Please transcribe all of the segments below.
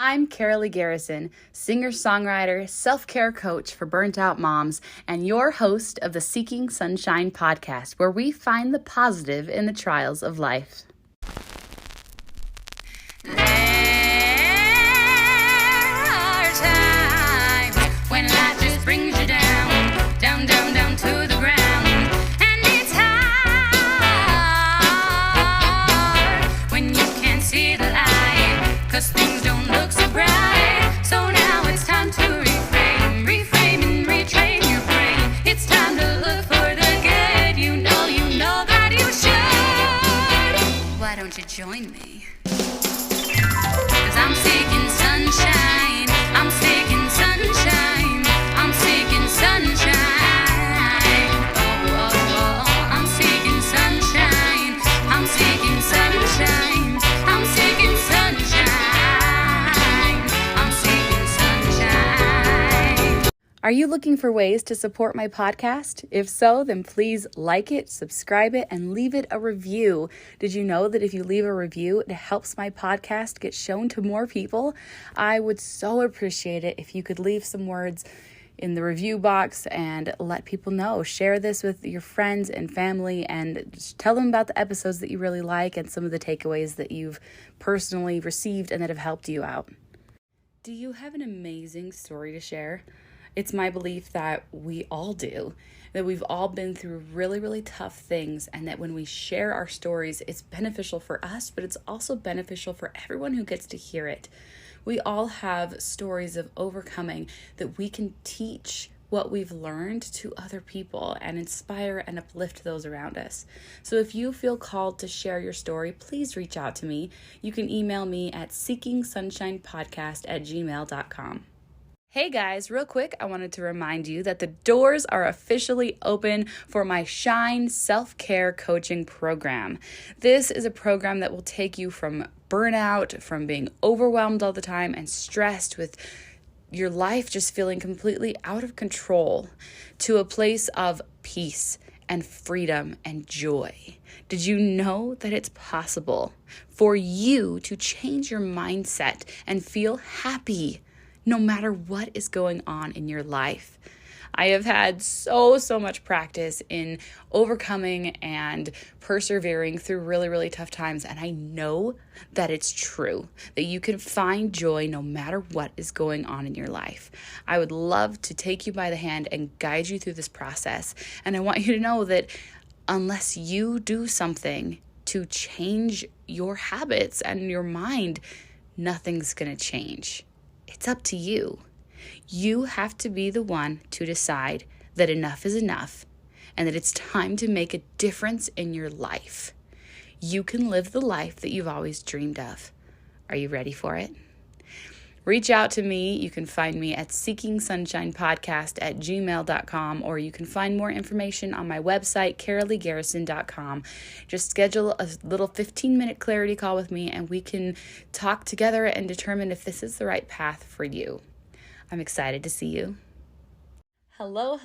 I'm Carolee Garrison, singer-songwriter, self-care coach for burnt-out moms, and your host of the Seeking Sunshine podcast, where we find the positive in the trials of life. There are times when life just brings you down, down, down, down to the ground. And it's hard when you can't see the light, 'cause things don't look so bright. So now it's time to reframe and retrain your brain. It's time to look for the good. You know that you should. Why don't you join me? 'Cause I'm seeking sunshine. I'm seeking sunshine. I'm seeking sunshine. Oh, oh, oh. I'm seeking sunshine. I'm seeking sunshine. I'm seeking sunshine. I'm seeking sunshine. Are you looking for ways to support my podcast? If so, then please like it, subscribe it, and leave it a review. Did you know that if you leave a review, it helps my podcast get shown to more people? I would so appreciate it if you could leave some words in the review box and let people know. Share this with your friends and family and just tell them about the episodes that you really like and some of the takeaways that you've personally received and that have helped you out. Do you have an amazing story to share? It's my belief that we all do, that we've all been through really, really tough things, and that when we share our stories, it's beneficial for us, but it's also beneficial for everyone who gets to hear it. We all have stories of overcoming that we can teach what we've learned to other people and inspire and uplift those around us. So if you feel called to share your story, please reach out to me. You can email me at seekingsunshinepodcast@gmail.com. Hey guys, real quick, I wanted to remind you that the doors are officially open for my Shine Self-Care Coaching Program. This is a program that will take you from burnout, from being overwhelmed all the time and stressed with your life just feeling completely out of control, to a place of peace and freedom and joy. Did you know that it's possible for you to change your mindset and feel happy no matter what is going on in your life? I have had so much practice in overcoming and persevering through really, really tough times. And I know that it's true, that you can find joy no matter what is going on in your life. I would love to take you by the hand and guide you through this process. And I want you to know that unless you do something to change your habits and your mind, nothing's going to change. It's up to you. You have to be the one to decide that enough is enough and that it's time to make a difference in your life. You can live the life that you've always dreamed of. Are you ready for it? Reach out to me. You can find me at seekingsunshinepodcast@gmail.com, or you can find more information on my website, caroleegarrison.com. Just schedule a little 15-minute clarity call with me and we can talk together and determine if this is the right path for you. I'm excited to see you. Hello.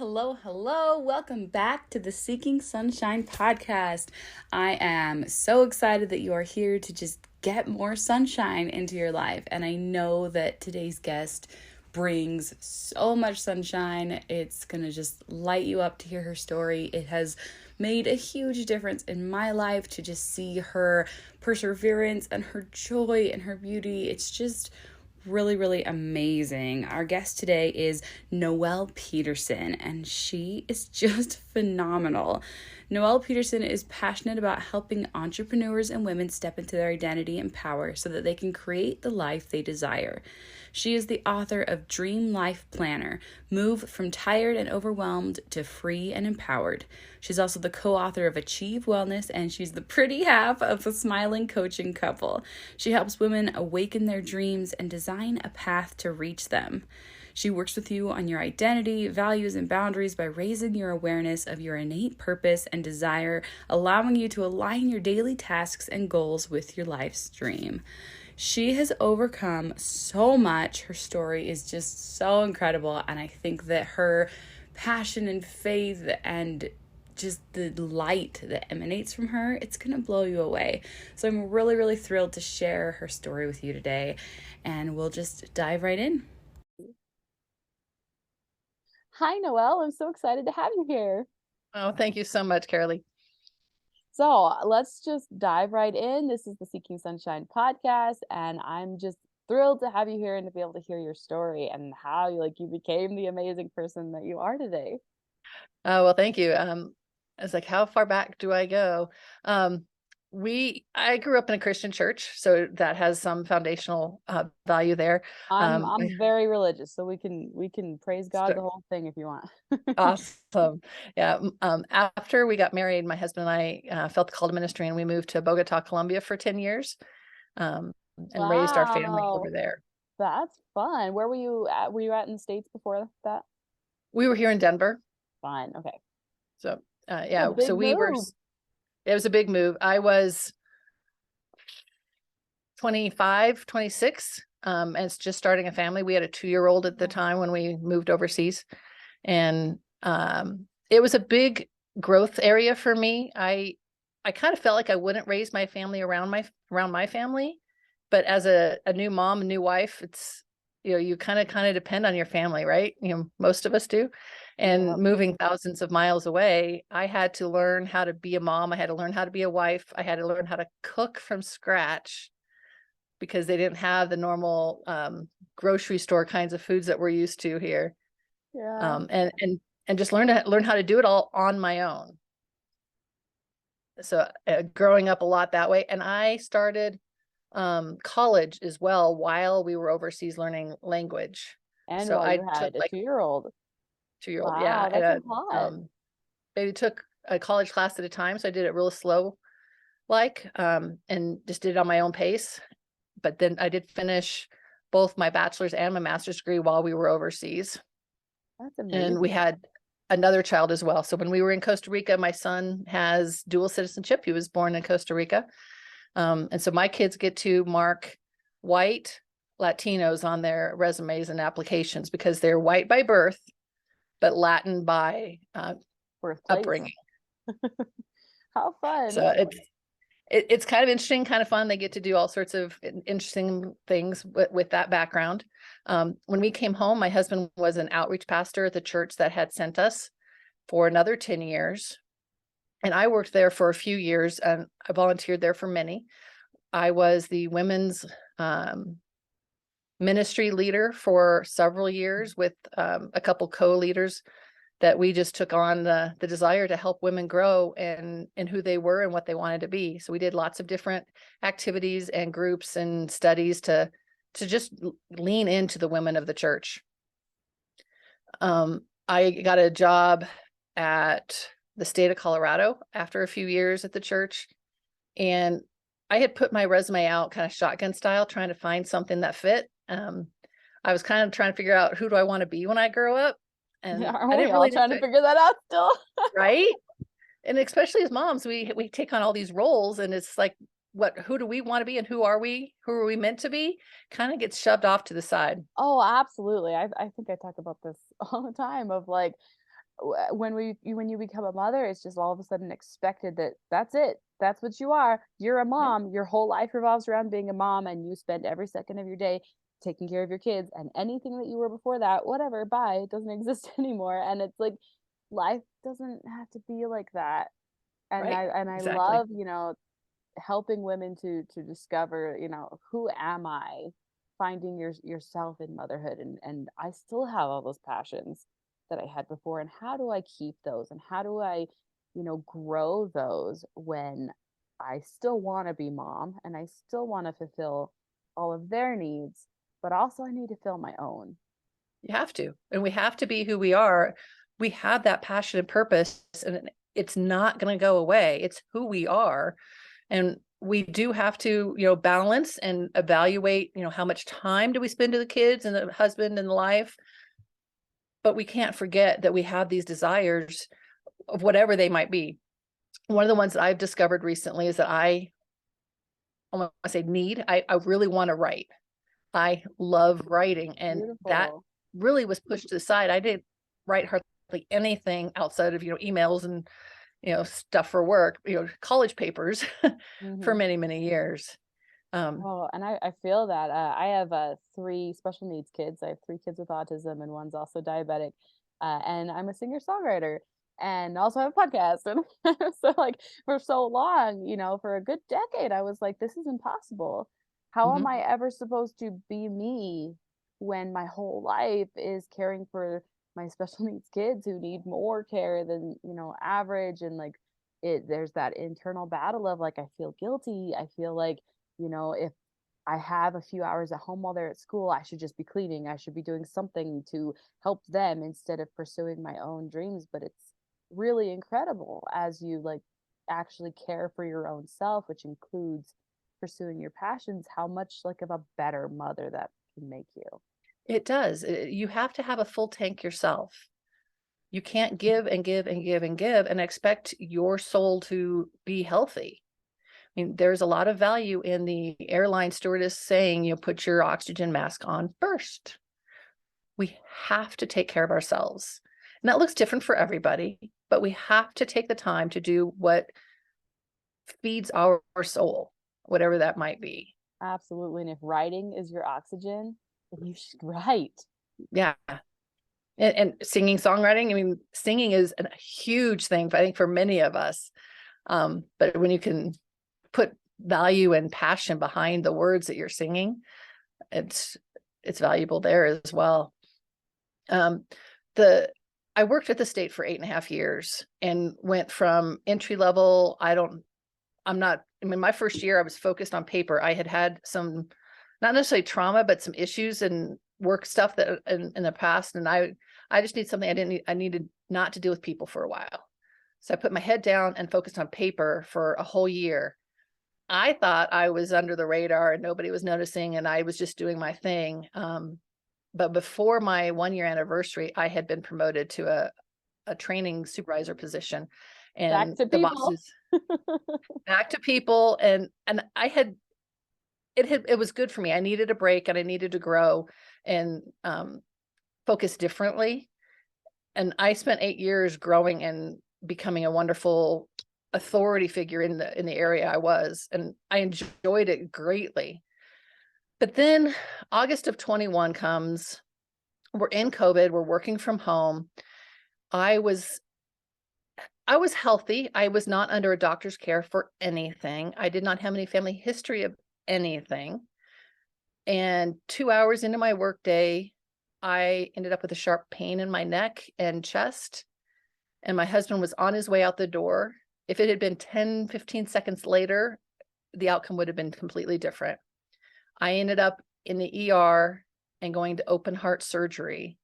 Welcome back to the Seeking Sunshine podcast. I am so excited that you are here to just get more sunshine into your life. And I know that today's guest brings so much sunshine. It's going to just light you up to hear her story. It has made a huge difference in my life to just see her perseverance and her joy and her beauty. It's just really, really amazing. Our guest today is Noelle Peterson, and she is just phenomenal. Noelle Peterson is passionate about helping entrepreneurs and women step into their identity and power so that they can create the life they desire. She is the author of Dream Life Planner, Move from Tired and Overwhelmed to Free and Empowered. She's also the co-author of Achieve Wellness, and she's the pretty half of the Smiling Coaching Couple. She helps women awaken their dreams and design a path to reach them. She works with you on your identity, values, and boundaries by raising your awareness of your innate purpose and desire, allowing you to align your daily tasks and goals with your life's dream. She has overcome so much. Her story is just so incredible, and I think that her passion and faith and just the light that emanates from her, it's going to blow you away. So I'm really, really thrilled to share her story with you today, and we'll just dive right in. Hi, Noelle. I'm so excited to have you here. Oh, thank you so much, Carolee. So let's just dive right in. This is the Seeking Sunshine podcast, and I'm just thrilled to have you here and to be able to hear your story and how you became the amazing person that you are today. Oh, well, thank you. It's like, how far back do I go? I grew up in a Christian church, so that has some foundational value there. I'm very religious, so we can praise God the whole thing if you want. Awesome. Yeah. After we got married, my husband and I felt the call to ministry, and we moved to Bogota, Colombia for 10 years, and raised our family over there. That's fun. Where were you at? Were you at in the States before that? We were here in Denver. Fine. Okay. So, Yeah, so it was a big move. I was 25, 26, and it's just starting a family. We had a 2-year-old at the time when we moved overseas. And it was a big growth area for me. I kind of felt like I wouldn't raise my family around my family, but as a new mom, a new wife, it's, you kind of depend on your family, right? Most of us do. And moving thousands of miles away, I had to learn how to be a mom. I had to learn how to be a wife. I had to learn how to cook from scratch, because they didn't have the normal grocery store kinds of foods that we're used to here. Yeah. And just learn how to do it all on my own. So growing up a lot that way. And I started college as well while we were overseas learning language. And so while I you had took a 2-year-old. 2-year-old. Wow, Yeah. that's a lot. Maybe took a college class at a time. So I did it real slow, and just did it on my own pace. But then I did finish both my bachelor's and my master's degree while we were overseas. That's amazing. And we had another child as well. So when we were in Costa Rica, my son has dual citizenship. He was born in Costa Rica. And so my kids get to mark white Latinos on their resumes and applications, because they're white by birth, but Latin by upbringing. How fun. So it's kind of interesting, kind of fun. They get to do all sorts of interesting things with that background. When we came home, my husband was an outreach pastor at the church that had sent us for another 10 years. And I worked there for a few years, and I volunteered there for many. I was the women's ministry leader for several years with a couple co-leaders, that we just took on the desire to help women grow in who they were and what they wanted to be. So we did lots of different activities and groups and studies to just lean into the women of the church. I got a job at the state of Colorado after a few years at the church, and I had put my resume out kind of shotgun style, trying to find something that fit. I was kind of trying to figure out, who do I want to be when I grow up? And Aren't I we didn't all really trying to figure that out still? right? And especially as moms, we take on all these roles, and it's like, who do we want to be, and who are we meant to be? Kind of gets shoved off to the side. Oh, absolutely. I think I talk about this all the time of like, when you become a mother, it's just all of a sudden expected that that's it. That's what you are. You're a mom. Your whole life revolves around being a mom, and you spend every second of your day taking care of your kids, and anything that you were before that, whatever, bye, it doesn't exist anymore. And it's like, life doesn't have to be like that. And Right. I Exactly. love, helping women to discover, who am I, finding yourself in motherhood, and I still have all those passions that I had before, and how do I keep those, and how do I, grow those when I still want to be mom and I still want to fulfill all of their needs, but also I need to fill my own. You have to, and we have to be who we are. We have that passion and purpose, and it's not going to go away. It's who we are. And we do have to, balance and evaluate, how much time do we spend to the kids and the husband and the life. But we can't forget that we have these desires of whatever they might be. One of the ones that I've discovered recently is that I really want to write. I love writing, and that Beautiful. really was pushed to the side. I didn't write hardly anything outside of, emails and stuff for work, college papers for Mhm. many, many years. Oh, and I feel that. I have 3 special needs kids. I have 3 kids with autism, and one's also diabetic. And I'm a singer-songwriter and also have a podcast. And so, like, for so long, for a good decade, I was like, this is impossible. How am mhm. I ever supposed to be me when my whole life is caring for my special needs kids who need more care than, average? And like, there's that internal battle of like, I feel guilty. I feel like, if I have a few hours at home while they're at school, I should just be cleaning. I should be doing something to help them instead of pursuing my own dreams. But it's really incredible as you like actually care for your own self, which includes pursuing your passions, how much like of a better mother that can make you. It does. You have to have a full tank yourself. You can't give and give and give and give and expect your soul to be healthy. I mean, there's a lot of value in the airline stewardess saying, put your oxygen mask on first. We have to take care of ourselves. And that looks different for everybody, but we have to take the time to do what feeds our soul, whatever that might be. Absolutely. And if writing is your oxygen, then you should write. Yeah. And singing, songwriting, I mean, singing is a huge thing, I think, for many of us. But when you can put value and passion behind the words that you're singing, it's valuable there as well. I worked at the state for 8.5 years and went from entry level. My first year I was focused on paper. I had some, not necessarily trauma, but some issues and work stuff that in the past. And I just need something I needed not to deal with people for a while. So I put my head down and focused on paper for a whole year. I thought I was under the radar and nobody was noticing and I was just doing my thing. But before my 1-year anniversary, I had been promoted to a training supervisor position, Back and to the people. bosses back to people. And it was good for me. I needed a break and I needed to grow and focus differently. And I spent 8 years growing and becoming a wonderful authority figure in the area I was, and I enjoyed it greatly. But then August of 21 comes, we're in COVID, we're working from home. I was healthy. I was not under a doctor's care for anything. I did not have any family history of anything. And 2 hours into my workday, I ended up with a sharp pain in my neck and chest. And my husband was on his way out the door. If it had been 10, 15 seconds later, the outcome would have been completely different. I ended up in the ER and going to open heart surgery.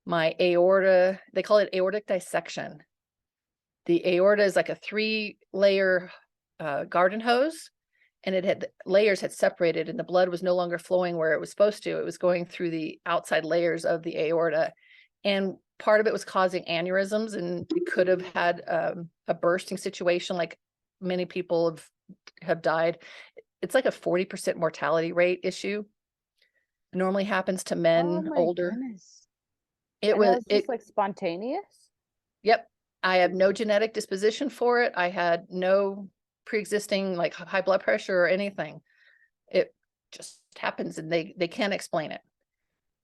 My aorta, they call it aortic dissection. The aorta is like a 3-layer garden hose, and layers had separated and the blood was no longer flowing where it was supposed to. It was going through the outside layers of the aorta. And part of it was causing aneurysms, and we could have had a bursting situation like many people have died. It's like a 40% mortality rate issue. It normally happens to Oh men my older. goodness. It And that was was just like spontaneous? Yep. I have no genetic disposition for it. I had no pre-existing like high blood pressure or anything. It just happens and they can't explain it.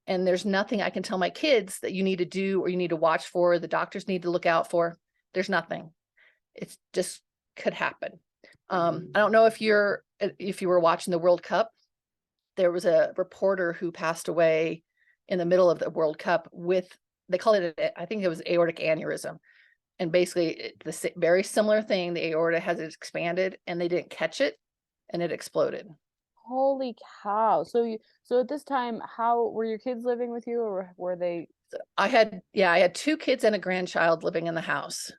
And there's nothing I can tell my kids that you need to do or you need to watch for, the doctors need to look out for. There's nothing. It's just could happen. I don't know if you were watching the World Cup. There was a reporter who passed away in the middle of the World Cup with, they call it, I think it was aortic aneurysm. And basically the very similar thing, the aorta has expanded and they didn't catch it and it exploded. Holy cow. So at this time, how were your kids living with you, or were they? I had 2 kids and a grandchild living in the house.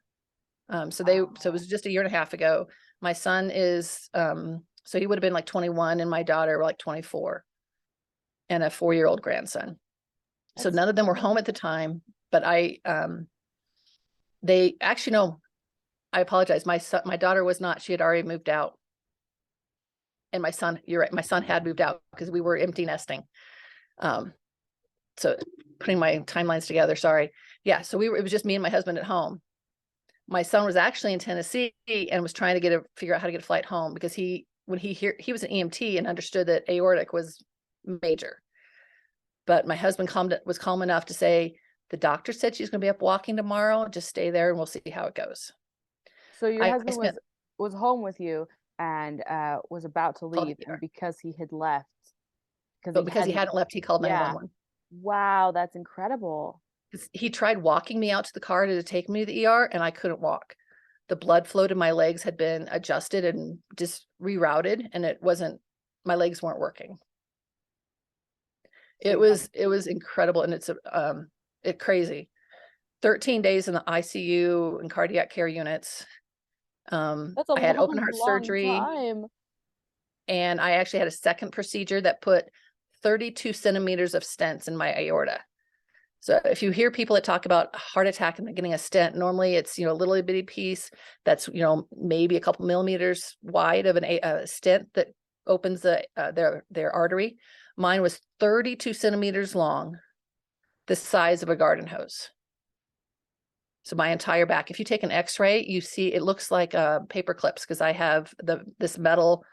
So it was just a 1.5 years ago. My son is, so he would have been like 21 and my daughter were like 24 and a 4-year-old grandson. So That's none of them were home at the time, but they actually, no, I apologize. My daughter was not, she had already moved out. And my son, you're right, my son had moved out because we were empty nesting. So putting my timelines together, sorry. Yeah, so it was just me and my husband at home. my son was actually in Tennessee and was trying to figure out how to get a flight home, because he was an EMT and understood that aortic was major. But my husband was calm enough to say, the doctor said she's going to be up walking tomorrow. Just stay there and we'll see how it goes. So your I husband spent was home with you and was about to called leave, the and ER. because he had left, But because he hadn't left, he called yeah. 911. Wow, that's incredible. He tried walking me out to the car to take me to the ER, and I couldn't walk. The blood flow to my legs had been adjusted and just rerouted, and my legs weren't working. It was incredible, and it's crazy. 13 days in the ICU and cardiac care units. That's a I had open heart long surgery, time. and I actually had a second procedure that put 32 centimeters of stents in my aorta. So if you hear people that talk about a heart attack and getting a stent, normally it's, a little bitty piece that's, maybe a couple millimeters wide of a stent that opens their artery. Mine was 32 centimeters long, the size of a garden hose. So my entire back, if you take an x-ray, you see it looks like paper clips, because I have this metal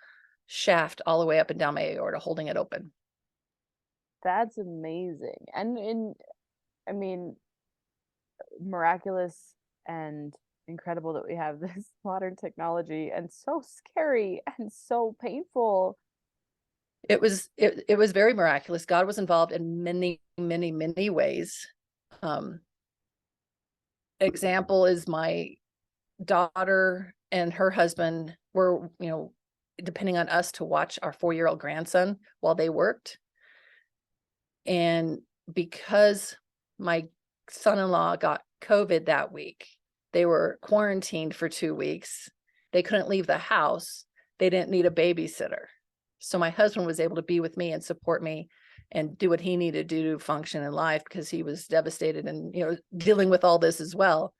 shaft all the way up and down my aorta holding it open. That's amazing. And I mean, miraculous and incredible that we have this modern technology, and so scary and so painful. It was very miraculous. God was involved in many, many, many ways. Example is my daughter and her husband were, depending on us to watch our 4-year-old grandson while they worked. And because my son-in-law got COVID that week, they were quarantined for 2 weeks. They couldn't leave the house. They didn't need a babysitter. So my husband was able to be with me and support me and do what he needed to do to function in life, because he was devastated and, dealing with all this as well.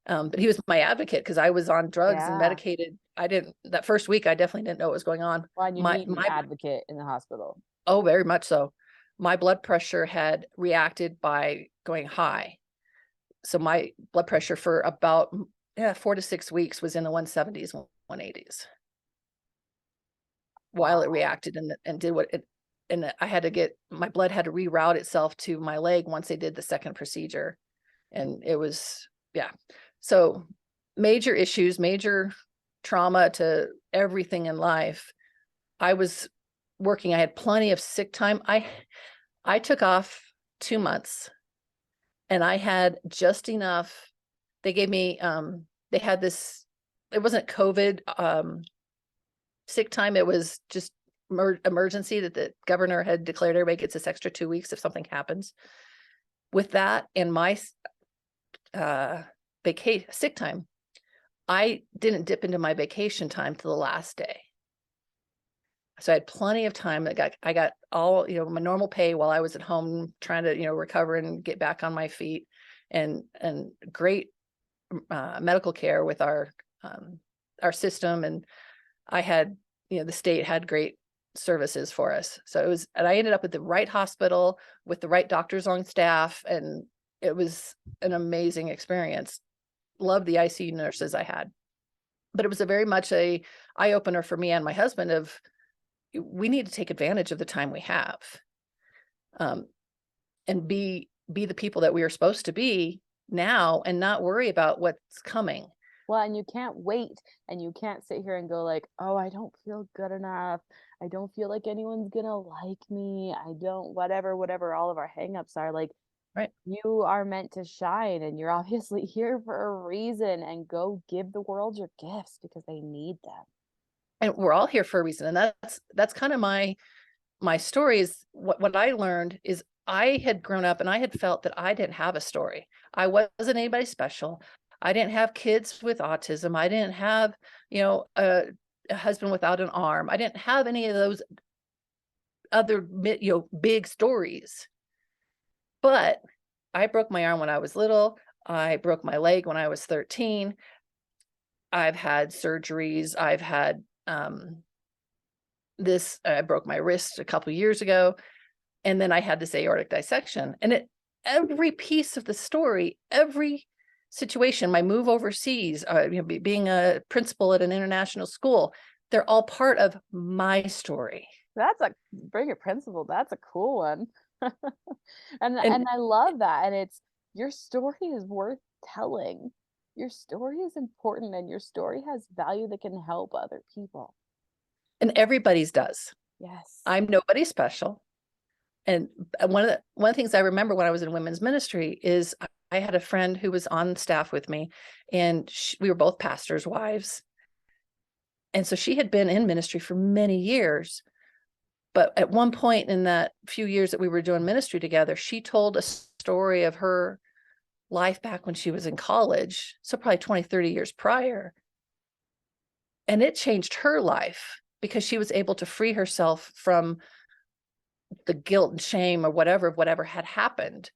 But he was my advocate, because I was on drugs and medicated. That first week, I definitely didn't know what was going on. Well, and you need an advocate in the hospital. Oh, very much so. My blood pressure had reacted by going high. So my blood pressure for about 4 to 6 weeks was in the 170s, 180s. While it reacted and did what it, and I had to get, my blood had to reroute itself to my leg once they did the second procedure. And it was, so major issues, major trauma to everything in life. I was working, I had plenty of sick time. I took off 2 months, and I had just enough. They gave me, they had this, it wasn't COVID sick time. It was just emergency that the governor had declared everybody gets this extra 2 weeks if something happens. With that and my sick time, I didn't dip into my vacation time to the last day. So I had plenty of time. I got all, my normal pay while I was at home trying to, recover and get back on my feet, and great medical care with our system. And I had, the state had great services for us. So and I ended up at the right hospital with the right doctors on staff, and it was an amazing experience. Loved the ICU nurses I had, but it was a very much a eye opener for me and my husband of, we need to take advantage of the time we have, and be the people that we are supposed to be now, and not worry about what's coming. Well, and you can't wait, and you can't sit here and go like, oh, I don't feel good enough. I don't feel like anyone's gonna like me. I don't, whatever all of our hangups are. Like, right, you are meant to shine, and you're obviously here for a reason, and go give the world your gifts, because they need them. And we're all here for a reason. And that's kind of my story. Is what I learned is, I had grown up and I had felt that I didn't have a story. I wasn't anybody special. I didn't have kids with autism. I didn't have, a husband without an arm. I didn't have any of those other, big stories. But I broke my arm when I was little. I broke my leg when I was 13. I've had surgeries. I've had I broke my wrist a couple years ago, and then I had this aortic dissection. And every piece of the story, every situation, my move overseas, being a principal at an international school, they're all part of my story. That's a bring a principle. That's a cool one. And And I love that. And it's your story is worth telling. Your story is important and your story has value that can help other people. everybody's does. Yes. I'm nobody special. And one of the things I remember when I was in women's ministry is I had a friend who was on staff with me, and we were both pastors' wives. And so she had been in ministry for many years. But at one point in that few years that we were doing ministry together, she told a story of her life back when she was in college. So probably 20, 30 years prior. And it changed her life because she was able to free herself from the guilt and shame or whatever had happened.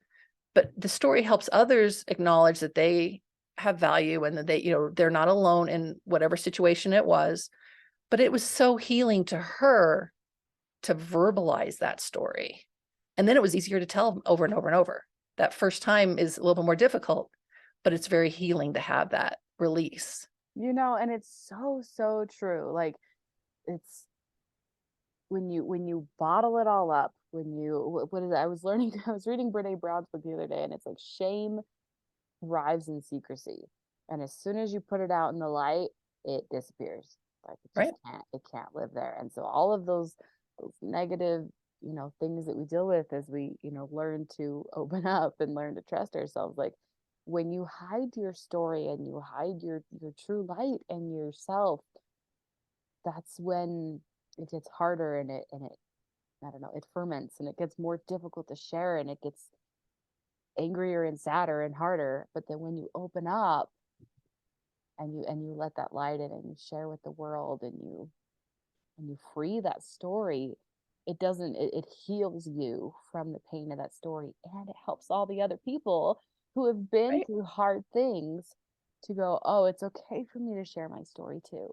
But the story helps others acknowledge that they have value and that they're not alone in whatever situation it was. But it was so healing to her to verbalize that story. And then it was easier to tell over and over and over. That first time is a little bit more difficult, but it's very healing to have that release. And it's so true. Like it's when you bottle it all up, what is it? I was reading Brene Brown's book the other day, and it's like shame thrives in secrecy. And as soon as you put it out in the light, it disappears. Like it just can't live there. And so all of those negative, things that we deal with as we, learn to open up and learn to trust ourselves. Like when you hide your story and you hide your true light and yourself, that's when it gets harder and it I don't know, it ferments and it gets more difficult to share and it gets angrier and sadder and harder. But then when you open up and you let that light in and you share with the world and you free that story, it heals you from the pain of that story, and it helps all the other people who have been through hard things to go, oh, it's okay for me to share my story too.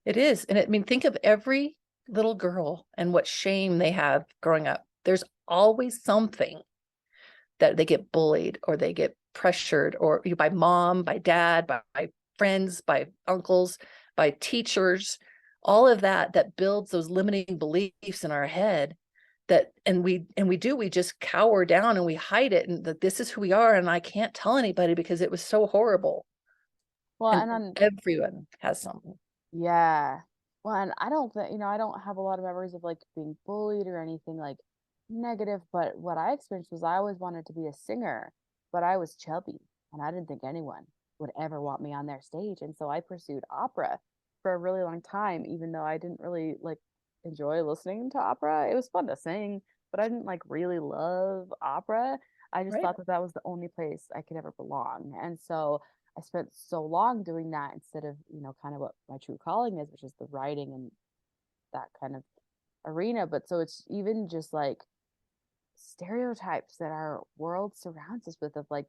It is. And I mean, think of every little girl and what shame they have growing up. There's always something that they get bullied or they get pressured or by mom, by dad, by friends, by uncles, by teachers, all of that builds those limiting beliefs in our head we just cower down and we hide it, and that this is who we are and I can't tell anybody because it was so horrible. Well, and everyone has something. Yeah. Well, and I don't think, I don't have a lot of memories of like being bullied or anything like negative, but what I experienced was I always wanted to be a singer, but I was chubby and I didn't think anyone would ever want me on their stage. And so I pursued opera for a really long time, even though I didn't really like enjoy listening to opera. It was fun to sing, but I didn't like really love opera. I just thought that that was the only place I could ever belong. And so I spent so long doing that instead of, kind of what my true calling is, which is the writing and that kind of arena. But so it's even just like stereotypes that our world surrounds us with of like,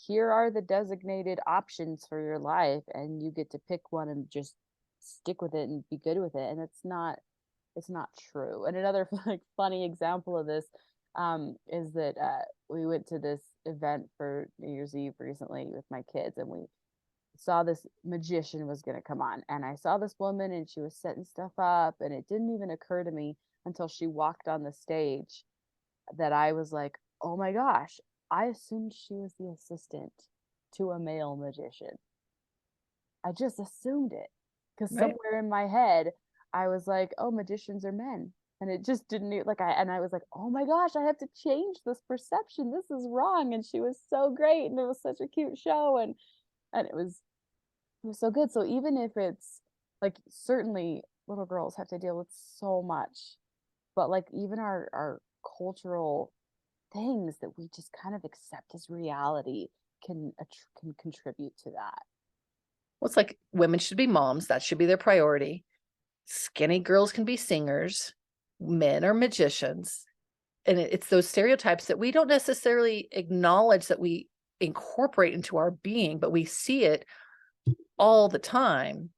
here are the designated options for your life, and you get to pick one and just stick with it and be good with it. And it's not true. And another like funny example of this is that we went to this event for New Year's Eve recently with my kids, and we saw this magician was going to come on, and I saw this woman and she was setting stuff up, and it didn't even occur to me until she walked on the stage that I was like, oh my gosh, I assumed she was the assistant to a male magician. I just assumed it because somewhere in my head I was like, oh, magicians are men. And it just didn't like I was like, oh my gosh, I have to change this perception. This is wrong. And she was so great, and it was such a cute show, and it was so good. So even if it's like, certainly little girls have to deal with so much, but like even our cultural things that we just kind of accept as reality can contribute to that. Well, it's like women should be moms. That should be their priority. Skinny girls can be singers. Men are magicians. And it's those stereotypes that we don't necessarily acknowledge that we incorporate into our being, but we see it all the time.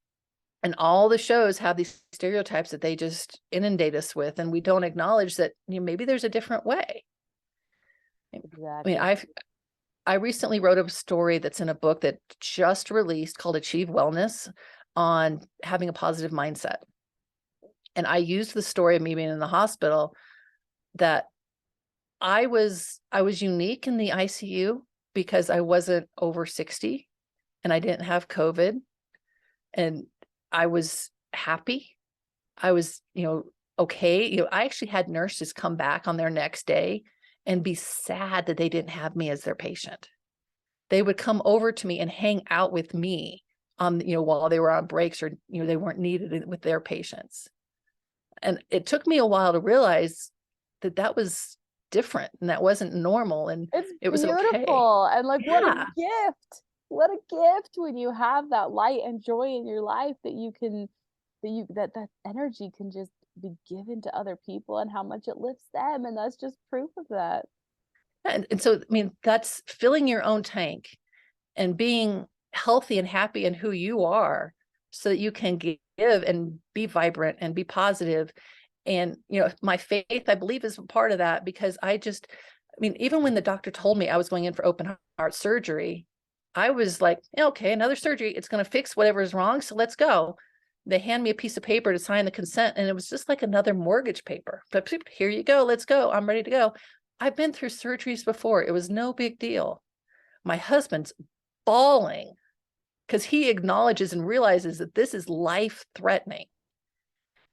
And all the shows have these stereotypes that they just inundate us with, and we don't acknowledge that maybe there's a different way. Exactly. I mean, I recently wrote a story that's in a book that just released called Achieve Wellness on having a positive mindset. And I used the story of me being in the hospital, that I was unique in the ICU because I wasn't over 60 and I didn't have COVID, and I was happy. I was, okay. I actually had nurses come back on their next day and be sad that they didn't have me as their patient. They would come over to me and hang out with me while they were on breaks, or, they weren't needed with their patients. And it took me a while to realize that that was different and that wasn't normal, and It's it was okay. beautiful. And like, what a Yeah. gift. What a gift when you have that light and joy in your life, that you can, that energy can just be given to other people, and how much it lifts them. And that's just proof of that. And so, I mean, that's filling your own tank and being healthy and happy in who you are, so that you can give and be vibrant and be positive. And, my faith, I believe, is a part of that, because even when the doctor told me I was going in for open heart surgery, I was like, okay, another surgery. It's going to fix whatever is wrong. So let's go. They hand me a piece of paper to sign the consent, and it was just like another mortgage paper. But here you go. Let's go. I'm ready to go. I've been through surgeries before. It was no big deal. My husband's bawling because he acknowledges and realizes that this is life-threatening.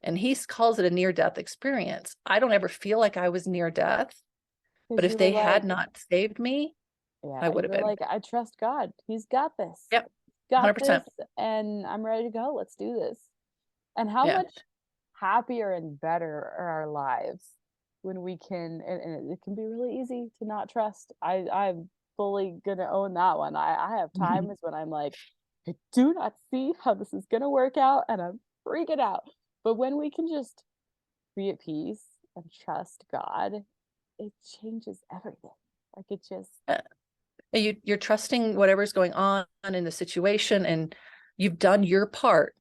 And he calls it a near-death experience. I don't ever feel like I was near death, but if they had not saved me, I would have been. Like, I trust God. He's got this. Yep. Got 100%. this, and I'm ready to go. Let's do this. And how much happier and better are our lives when we can, and it can be really easy to not trust. I'm fully gonna own that one. I have times when I'm like, I do not see how this is gonna work out, and I'm freaking out. But when we can just be at peace and trust God, it changes everything. Like, it just you're trusting whatever's going on in the situation, and you've done your part,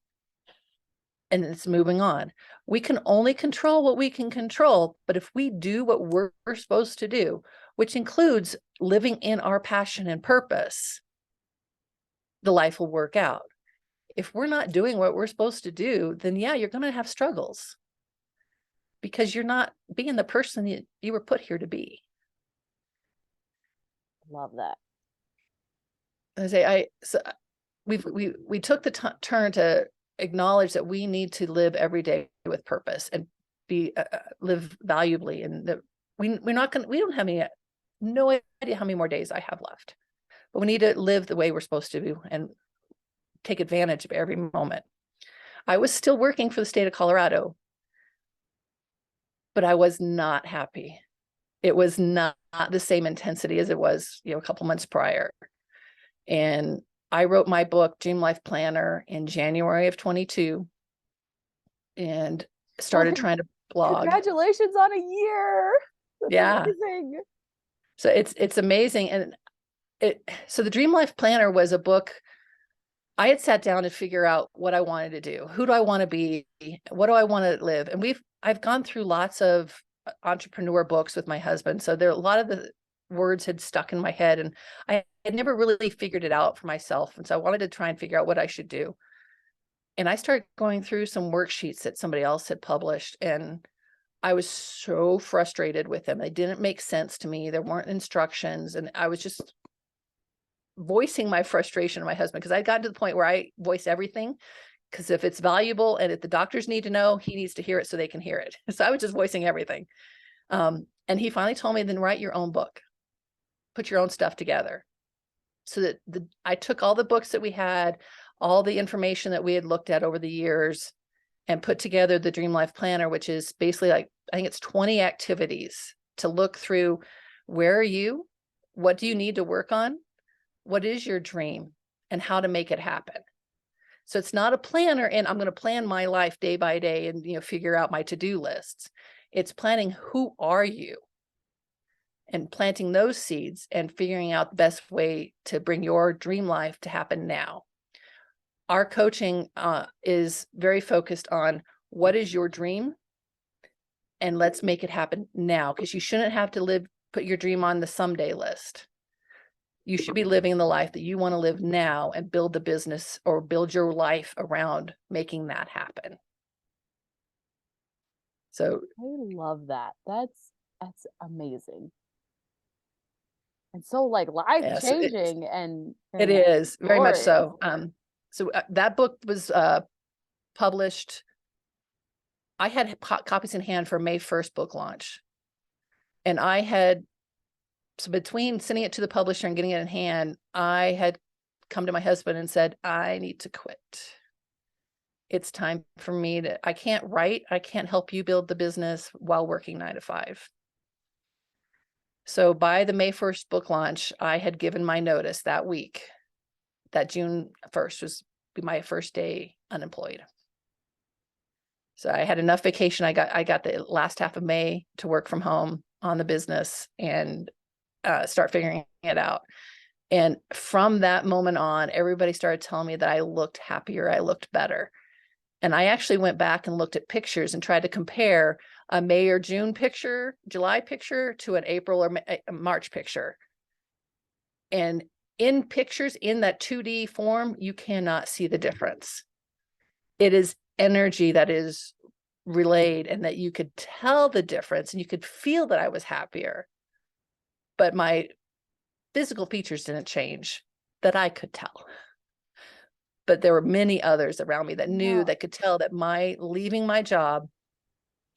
and it's moving on. We can only control what we can control, but if we do what we're supposed to do, which includes living in our passion and purpose, the life will work out. If we're not doing what we're supposed to do, then you're going to have struggles, because you're not being the person you were put here to be. love that. We took the turn to acknowledge that we need to live every day with purpose and live valuably, and that we don't have no idea how many more days I have left, but we need to live the way we're supposed to do and take advantage of every moment. I was still working for the state of Colorado, but I was not happy. It was not the same intensity as it was, a couple months prior. And I wrote my book, Dream Life Planner, in January of 22, and started trying to blog. Congratulations on a year. That's amazing. So it's amazing. And so the Dream Life Planner was a book. I had sat down to figure out what I wanted to do. Who do I want to be? What do I want to live? And I've gone through lots of entrepreneur books with my husband. So a lot of the words had stuck in my head, and I had never really figured it out for myself. And so I wanted to try and figure out what I should do. And I started going through some worksheets that somebody else had published, and I was so frustrated with them. They didn't make sense to me. There weren't instructions. And I was just voicing my frustration to my husband, because I got to the point where I voice everything, because if it's valuable and if the doctors need to know, he needs to hear it so they can hear it. So I was just voicing everything. And he finally told me, then write your own book, put your own stuff together. So that I took all the books that we had, all the information that we had looked at over the years, and put together the Dream Life Planner, which is basically I think it's 20 activities to look through. Where are you? What do you need to work on? What is your dream, and how to make it happen? So it's not a planner and I'm going to plan my life day by day and, figure out my to-do lists. It's planning who are you, and planting those seeds and figuring out the best way to bring your dream life to happen now. Our coaching is very focused on what is your dream, and let's make it happen now, because you shouldn't have to put your dream on the someday list. You should be living the life that you want to live now and build the business or build your life around making that happen. So I love that. That's amazing. And so like life yes, changing and it is very much glorious. so. So that book was published. I had copies in hand for May 1st book launch. And I had, so between sending it to the publisher and getting it in hand, I had come to my husband and said, I need to quit. It's time for me to, I can't write. I can't help you build the business while working 9 to 5. So by the May 1st book launch, I had given my notice that week, that June 1st was my first day unemployed. So I had enough vacation. I got the last half of May to work from home on the business and start figuring it out. And from that moment on, everybody started telling me that I looked happier, I looked better. And I actually went back and looked at pictures and tried to compare a May or June picture, July picture to an April or March picture. And in pictures in that 2D form, you cannot see the difference. It is energy that is relayed and that you could tell the difference and you could feel that I was happier. But my physical features didn't change that I could tell. But there were many others around me that knew, that could tell that my leaving my job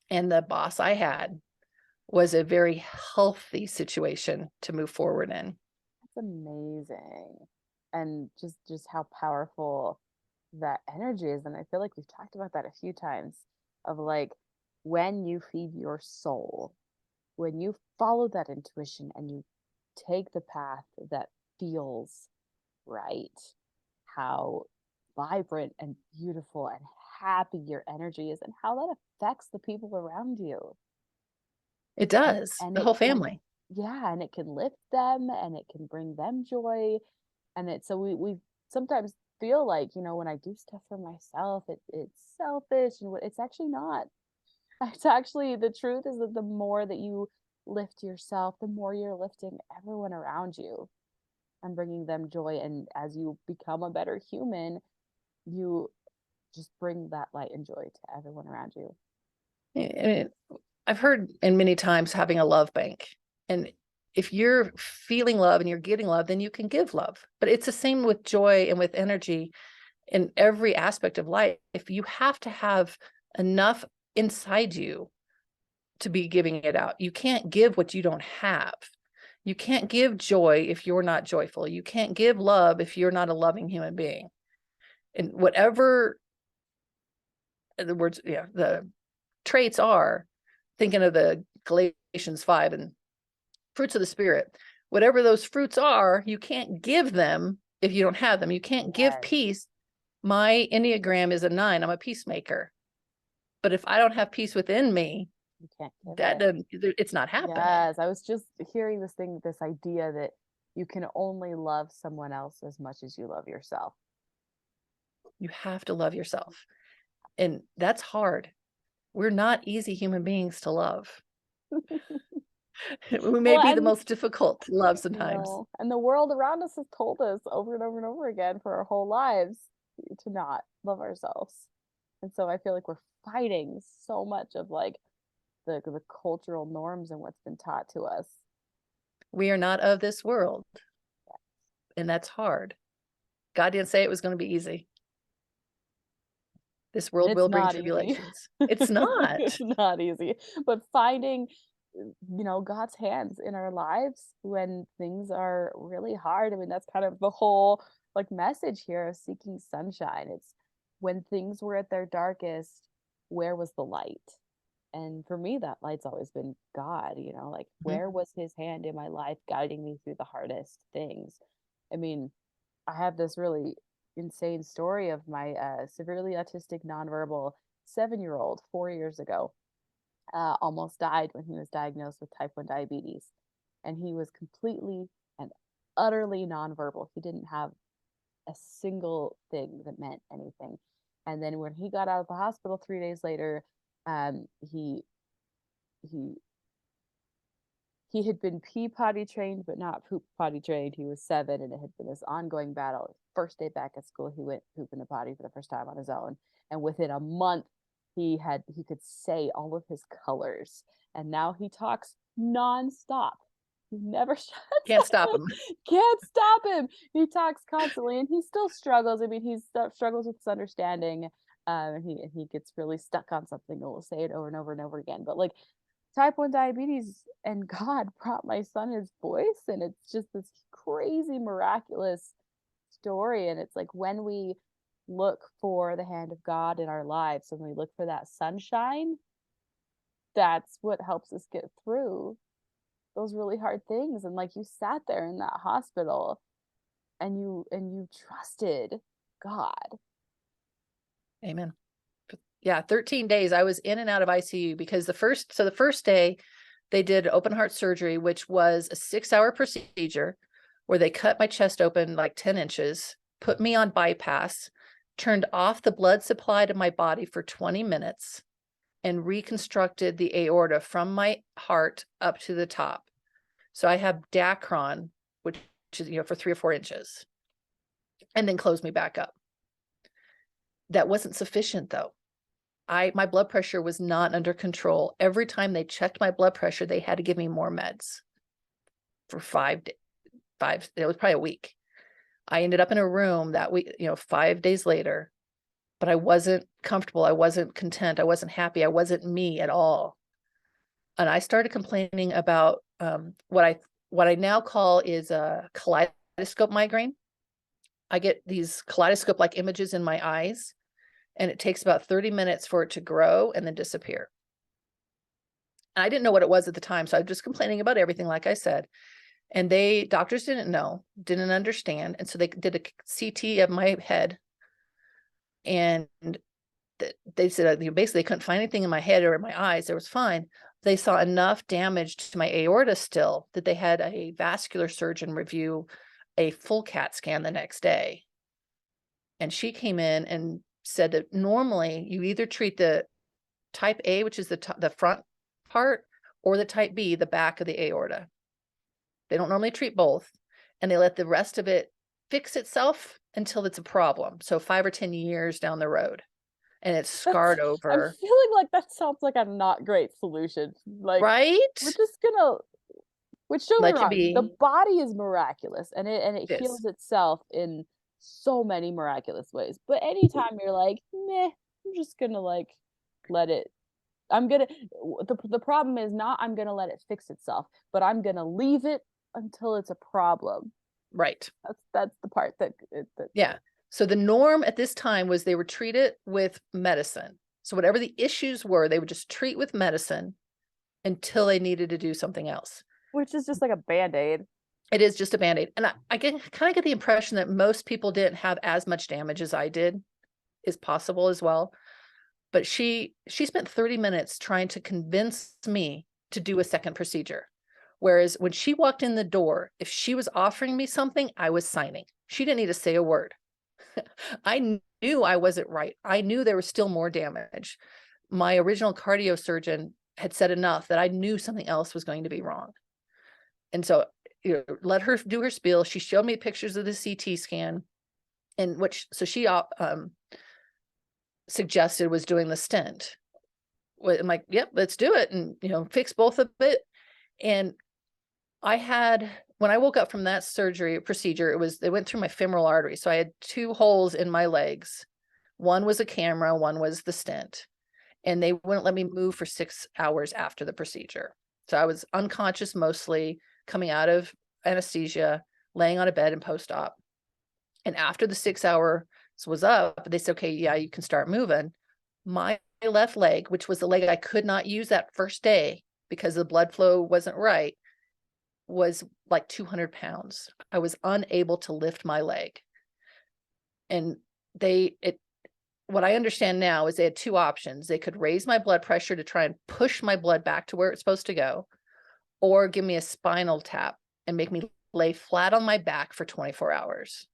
and the boss I had was a very healthy situation to move forward in. That's amazing. And just how powerful that energy is. And I feel like we've talked about that a few times of like when you feed your soul, when you follow that intuition and you take the path that feels right, how vibrant and beautiful and happy your energy is and how that affects the people around you. It does, And the it whole can, family. yeah, and it can lift them and it can bring them joy. And it's so we sometimes feel like, you know, when I do stuff for myself, it's selfish and it's actually not. It's actually, the truth is that the more that you lift yourself, the more you're lifting everyone around you and bringing them joy. And as you become a better human, you just bring that light and joy to everyone around you. And I've heard in many times having a love bank. And if you're feeling love and you're getting love, then you can give love. But it's the same with joy and with energy in every aspect of life. If you have to have enough inside you to be giving it out, you can't give what you don't have. You can't give joy if you're not joyful. You can't give love if you're not a loving human being. And whatever the words, yeah, the traits are, thinking of the Galatians 5 and fruits of the spirit, whatever those fruits are, you can't give them if you don't have them. You can't give peace. My Enneagram is a 9. I'm a peacemaker. But if I don't have peace within me, You can't give that it. doesn't, it's not happening. Yes, I was just hearing this idea that you can only love someone else as much as you love yourself. You have to love yourself. And that's hard. We're not easy human beings to love. We may Well, be the and most difficult to love I sometimes. know, and the world around us has told us over and over and over again for our whole lives to not love ourselves. And so I feel like we're fighting so much of like the cultural norms and what's been taught to us. We are not of this world. And that's hard. God didn't say it was going to be easy. This world will bring tribulations. It's not. It's not easy. But finding, you know, God's hands in our lives when things are really hard. I mean, that's kind of the whole like message here of seeking sunshine. It's when things were at their darkest, where was the light? And for me, that light's always been God, you know, like where was his hand in my life guiding me through the hardest things? I mean, I have this really insane story of my severely autistic nonverbal 7-year-old 4 years ago. Almost died when he was diagnosed with type 1 diabetes. And he was completely and utterly nonverbal. He didn't have a single thing that meant anything. And then when he got out of the hospital 3 days later, he he had been pee potty trained, but not poop potty trained. He was 7, and it had been this ongoing battle. First day back at school, he went poop in the potty for the first time on his own. And within a month, he could say all of his colors. And now he talks nonstop. He never shuts Can't stop up. him. Can't stop him. He talks constantly, and he still struggles. I mean, he struggles with his understanding. He gets really stuck on something and will say it over and over and over again. But like, type 1 diabetes, and God brought my son his voice, and it's just this crazy miraculous story. And it's like, when we look for the hand of God in our lives, when we look for that sunshine, that's what helps us get through those really hard things. And like, you sat there in that hospital, and you trusted God. Amen. Yeah, 13 days I was in and out of ICU because the first day they did open heart surgery, which was a 6-hour procedure where they cut my chest open like 10 inches, put me on bypass, turned off the blood supply to my body for 20 minutes, and reconstructed the aorta from my heart up to the top. So I have Dacron, which is, for 3 or 4 inches, and then closed me back up. That wasn't sufficient though. My blood pressure was not under control. Every time they checked my blood pressure, they had to give me more meds for 5 days. It was probably a week. I ended up in a room that week, 5 days later, but I wasn't comfortable. I wasn't content. I wasn't happy. I wasn't me at all. And I started complaining about what I now call is a kaleidoscope migraine. I get these kaleidoscope-like images in my eyes, and it takes about 30 minutes for it to grow and then disappear. And I didn't know what it was at the time, so I was just complaining about everything, like I said. And doctors didn't know, didn't understand. And so they did a CT of my head, and they said basically they couldn't find anything in my head or in my eyes. It was fine. They saw enough damage to my aorta still that they had a vascular surgeon review a full CAT scan the next day. And she came in and said that normally you either treat the type A, which is the front part, or the type B, the back of the aorta. They don't normally treat both, and they let the rest of it fix itself until it's a problem. So 5 or 10 years down the road, and it's scarred over. I'm feeling like that sounds like a not great solution. Like, right? We're just gonna, which don't Let get you me be. wrong, the body is miraculous, and it Yes. heals itself in so many miraculous ways. But anytime you're like, meh, I'm just gonna like let it. The problem is not I'm gonna let it fix itself, but I'm gonna leave it until it's a problem. Right. That's the part that Yeah. So the norm at this time was they would treat it with medicine. So whatever the issues were, they would just treat with medicine until they needed to do something else. which is just like a Band-Aid. It is just a Band-Aid. And I kind of get the impression that most people didn't have as much damage as I did, is possible as well. But she spent 30 minutes trying to convince me to do a second procedure. Whereas when she walked in the door, if she was offering me something, I was signing. She didn't need to say a word. I knew I wasn't right. I knew there was still more damage. My original cardio surgeon had said enough that I knew something else was going to be wrong. And so let her do her spiel. She showed me pictures of the CT scan, and so she suggested was doing the stent. I'm like, yep, let's do it, and fix both of it. And when I woke up from that procedure, it went through my femoral artery. So I had 2 holes in my legs. One was a camera, one was the stent. And they wouldn't let me move for 6 hours after the procedure. So I was unconscious mostly, coming out of anesthesia, laying on a bed in post-op. And after the 6 hours was up, they said, okay, yeah, you can start moving. My left leg, which was the leg I could not use that first day because the blood flow wasn't right, was like 200 pounds. I was unable to lift my leg. And what I understand now is they had 2 options. They could raise my blood pressure to try and push my blood back to where it's supposed to go, or give me a spinal tap and make me lay flat on my back for 24 hours.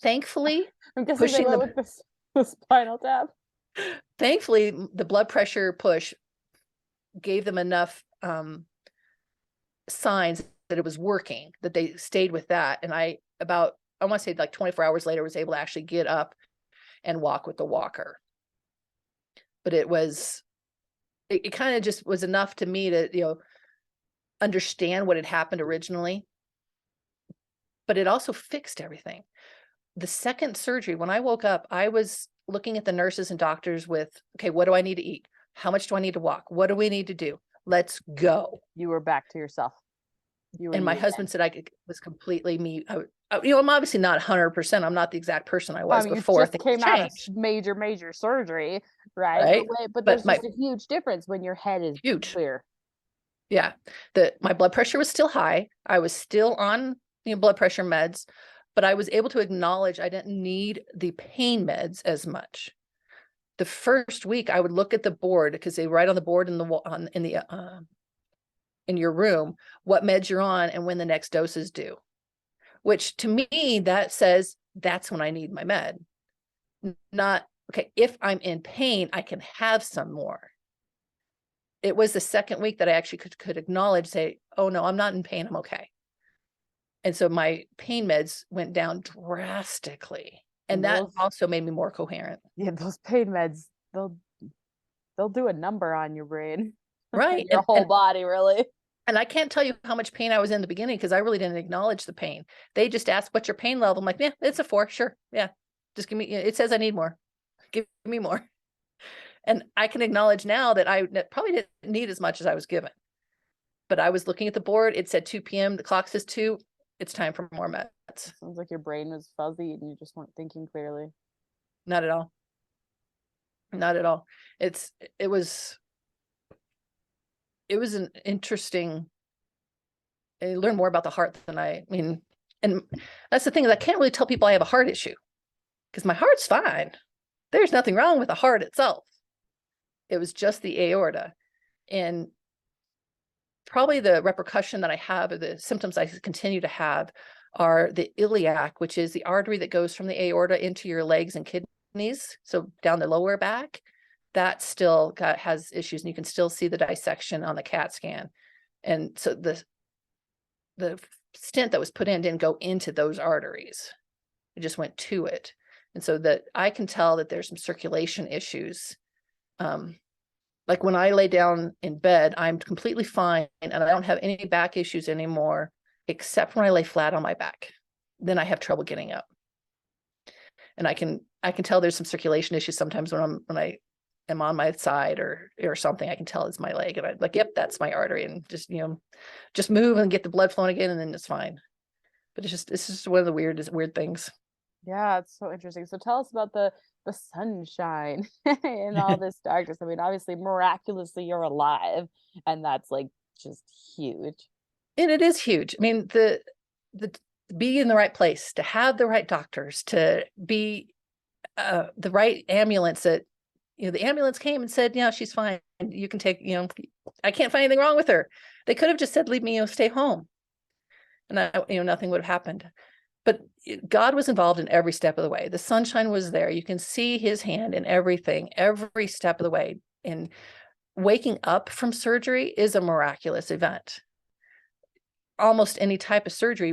Thankfully, I'm guessing they went with the spinal tap. Thankfully, the blood pressure push gave them enough signs that it was working, that they stayed with that. And I want to say like 24 hours later, was able to actually get up and walk with the walker. But it kind of just was enough to me to, understand what had happened originally. But it also fixed everything. The second surgery, when I woke up, I was looking at the nurses and doctors with, okay, what do I need to eat? How much do I need to walk? What do we need to do? Let's go. You were back to yourself. And my husband said I was completely me. I'm obviously not 100%. I'm not the exact person I was before. You just came out of major surgery, right? Right. But there's just a huge difference when your head is huge. Clear. Yeah. My blood pressure was still high. I was still on blood pressure meds, but I was able to acknowledge I didn't need the pain meds as much. The first week I would look at the board, because they write on the board in your room what meds you're on and when the next dose is due, which to me, that says that's when I need my med. Not, okay, if I'm in pain, I can have some more. It was the second week that I actually could acknowledge, say, oh no, I'm not in pain, I'm okay. And so my pain meds went down drastically. And that also made me more coherent. Yeah, those pain meds, they'll do a number on your brain. Right. Your whole body, really. And I can't tell you how much pain I was in the beginning, because I really didn't acknowledge the pain. They just asked, what's your pain level? I'm like, yeah, it's a 4. Sure. Yeah. Just give me, it says I need more. Give me more. And I can acknowledge now that I probably didn't need as much as I was given. But I was looking at the board. It said 2 p.m. The clock says 2. It's time for more meds. Sounds like your brain was fuzzy and you just weren't thinking clearly. Not at all. Not at all. It was an interesting, I learned more about the heart than and that's the thing, is I can't really tell people I have a heart issue, because my heart's fine. There's nothing wrong with the heart itself. It was just the aorta. And probably the repercussion that I have, or the symptoms I continue to have, are the iliac, which is the artery that goes from the aorta into your legs and kidneys, so down the lower back. That still has issues, and you can still see the dissection on the CAT scan. And so the stent that was put in didn't go into those arteries. It just went to it. And so that I can tell that there's some circulation issues. Like when I lay down in bed, I'm completely fine, and I don't have any back issues anymore, except when I lay flat on my back. Then I have trouble getting up. And I can tell there's some circulation issues sometimes when I am on my side or something. I can tell it's my leg, and I'm like, yep, that's my artery, and just move and get the blood flowing again, and then it's fine. But it's just one of the weird things. Yeah, it's so interesting. So tell us about the sunshine in all this darkness. I mean, obviously, miraculously, you're alive, and that's like just huge. And it is huge. I mean, the be in the right place, to have the right doctors, to be the right ambulance. That the ambulance came and said, yeah, she's fine. You can take, I can't find anything wrong with her. They could have just said, leave me, stay home, and nothing would have happened. But God was involved in every step of the way. The sunshine was there. You can see his hand in everything, every step of the way. And waking up from surgery is a miraculous event. Almost any type of surgery,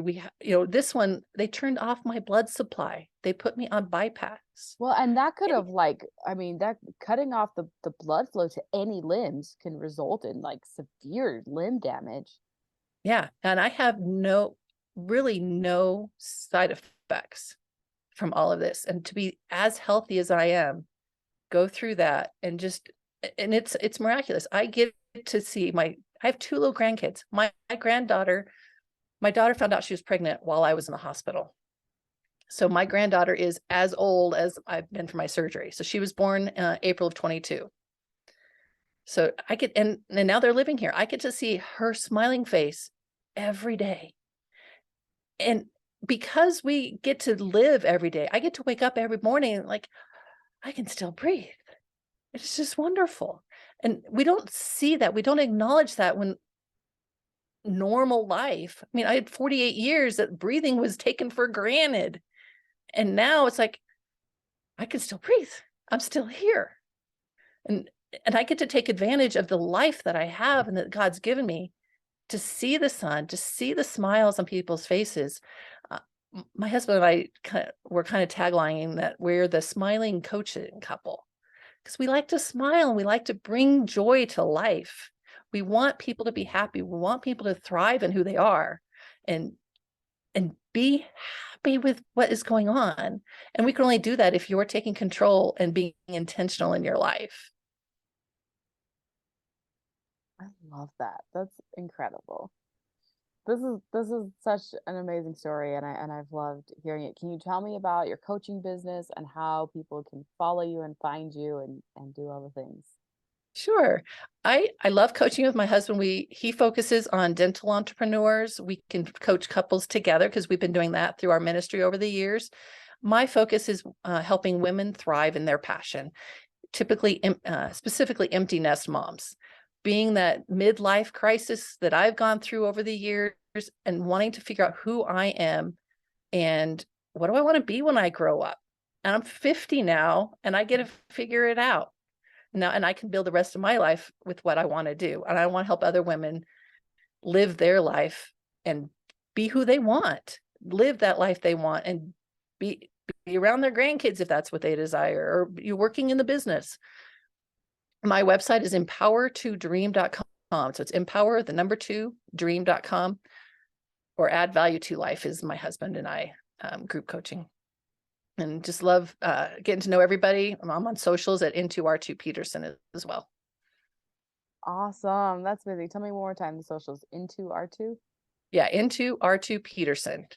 this one, they turned off my blood supply. They put me on bypass. Well, and that could have that cutting off the blood flow to any limbs can result in like severe limb damage. Yeah. And I have really no side effects from all of this. And to be as healthy as I am, go through that, and it's miraculous. I get to see I have 2 little grandkids. My daughter found out she was pregnant while I was in the hospital. So my granddaughter is as old as I've been for my surgery. So she was born April of 22. So and now they're living here. I get to see her smiling face every day. And because we get to live every day, I get to wake up every morning and like, I can still breathe. It's just wonderful. And we don't see that. We don't acknowledge that when normal life. I mean, I had 48 years that breathing was taken for granted. And now it's like, I can still breathe. I'm still here. And I get to take advantage of the life that I have and that God's given me. to see the sun, to see the smiles on people's faces. My husband and I were kind of taglining that we're the smiling coaching couple, because we like to smile and we like to bring joy to life. We want people to be happy. We want people to thrive in who they are and be happy with what is going on. And we can only do that if you're taking control and being intentional in your life. I love that. That's incredible. This is such an amazing story, and I've loved hearing it. Can you tell me about your coaching business and how people can follow you and find you and do all the things? Sure. I love coaching with my husband. He focuses on dental entrepreneurs. We can coach couples together because we've been doing that through our ministry over the years. My focus is helping women thrive in their passion, typically, specifically empty nest moms. Being that midlife crisis that I've gone through over the years and wanting to figure out who I am and what do I want to be when I grow up. And I'm 50 now and I get to figure it out now, and I can build the rest of my life with what I want to do. And I want to help other women live their life and be who they want, live that life they want, and be around their grandkids if that's what they desire, or you're working in the business. My website is empower2dream.com. So it's empower, the number 2, dream.com, or add value to life is my husband and I group coaching. And just love getting to know everybody. I'm on socials at Into R2 Peterson as well. Awesome. That's amazing. Tell me one more time the socials. Into R2? Yeah, Into R2 Peterson.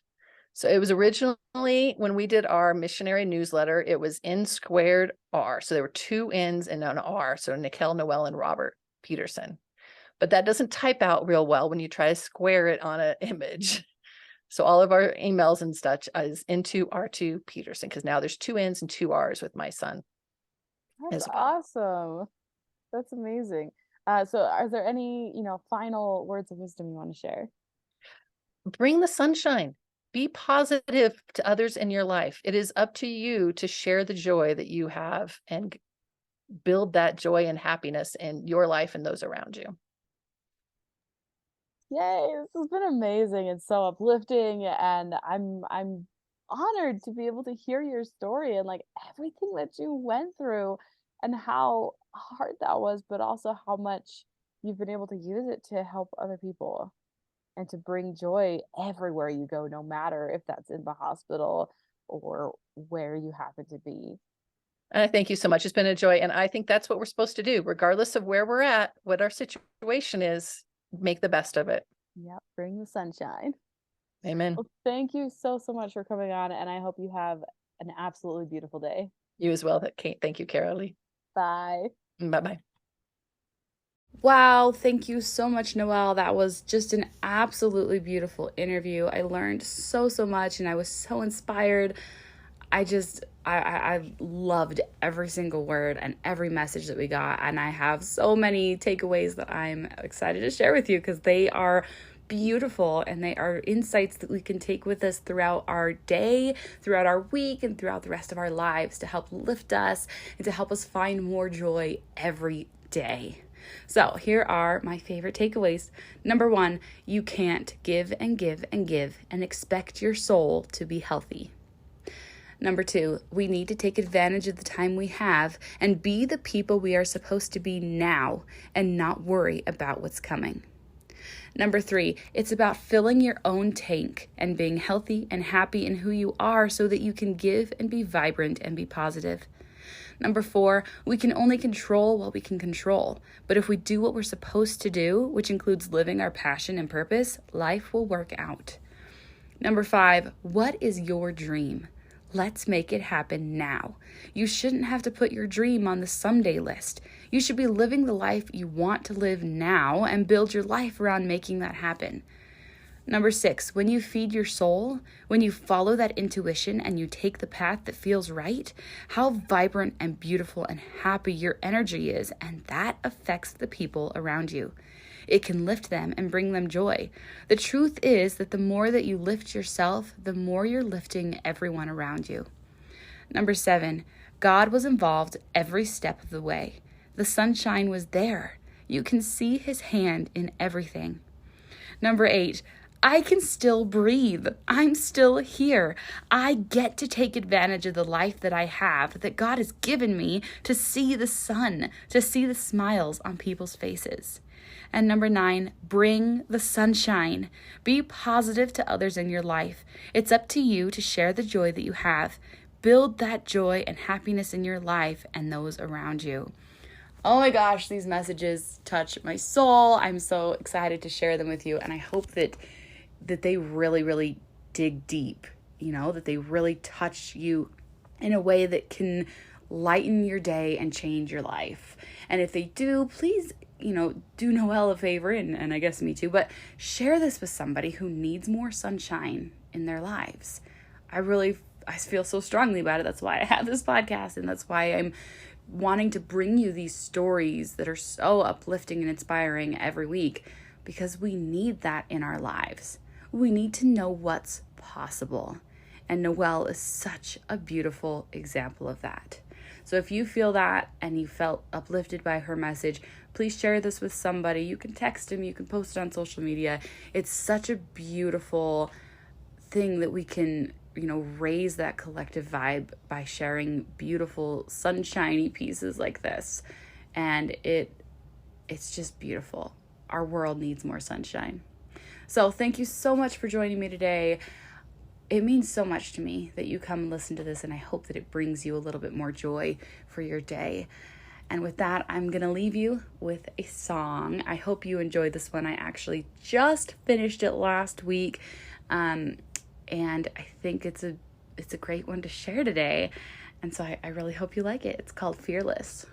So it was originally, when we did our missionary newsletter, it was N²R. So there were 2 N's and an R. So Noelle, and Robert Peterson. But that doesn't type out real well when you try to square it on an image. So all of our emails and such is Into R2 Peterson, because now there's 2 N's and 2 R's with my son. That's well. awesome. That's amazing. So are there any, final words of wisdom you want to share? Bring the sunshine. Be positive to others in your life. It is up to you to share the joy that you have and build that joy and happiness in your life and those around you. Yay, this has been amazing and so uplifting, and I'm honored to be able to hear your story and like everything that you went through and how hard that was, but also how much you've been able to use it to help other people and to bring joy everywhere you go, no matter if that's in the hospital or where you happen to be. And I thank you so much. It's been a joy. And I think that's what we're supposed to do, regardless of where we're at, what our situation is, make the best of it. Yep, bring the sunshine. Amen. Well, thank you so much for coming on, and I hope you have an absolutely beautiful day. You as well, Kate. Thank you, Carolee. Bye. Bye-bye. Wow, thank you so much, Noelle. That was just an absolutely beautiful interview. I learned so much and I was so inspired. I loved every single word and every message that we got, and I have so many takeaways that I'm excited to share with you because they are beautiful and they are insights that we can take with us throughout our day, throughout our week, and throughout the rest of our lives to help lift us and to help us find more joy every day. So here are my favorite takeaways. Number 1, you can't give and give and give and expect your soul to be healthy. Number 2, we need to take advantage of the time we have and be the people we are supposed to be now and not worry about what's coming. Number 3, it's about filling your own tank and being healthy and happy in who you are so that you can give and be vibrant and be positive. Number 4, we can only control what we can control. But if we do what we're supposed to do, which includes living our passion and purpose, life will work out. Number 5, what is your dream? Let's make it happen now. You shouldn't have to put your dream on the someday list. You should be living the life you want to live now and build your life around making that happen. Number 6, when you feed your soul, when you follow that intuition and you take the path that feels right, how vibrant and beautiful and happy your energy is, and that affects the people around you. It can lift them and bring them joy. The truth is that the more that you lift yourself, the more you're lifting everyone around you. Number 7, God was involved every step of the way. The sunshine was there. You can see his hand in everything. Number 8, I can still breathe. I'm still here. I get to take advantage of the life that I have, that God has given me, to see the sun, to see the smiles on people's faces. And number 9, bring the sunshine. Be positive to others in your life. It's up to you to share the joy that you have. Build that joy and happiness in your life and those around you. Oh my gosh, these messages touch my soul. I'm so excited to share them with you, and I hope that they really, really dig deep, that they really touch you in a way that can lighten your day and change your life. And if they do, please, do Noelle a favor, and I guess me too, but share this with somebody who needs more sunshine in their lives. I feel so strongly about it. That's why I have this podcast, and that's why I'm wanting to bring you these stories that are so uplifting and inspiring every week, because we need that in our lives. We need to know what's possible. And Noelle is such a beautiful example of that. So if you feel that and you felt uplifted by her message, please share this with somebody. You can text him, you can post it on social media. It's such a beautiful thing that we can, raise that collective vibe by sharing beautiful, sunshiny pieces like this. And it's just beautiful. Our world needs more sunshine. So thank you so much for joining me today. It means so much to me that you come and listen to this, and I hope that it brings you a little bit more joy for your day. And with that, I'm going to leave you with a song. I hope you enjoyed this one. I actually just finished it last week, and I think it's a great one to share today. And so I really hope you like it. It's called Fearless.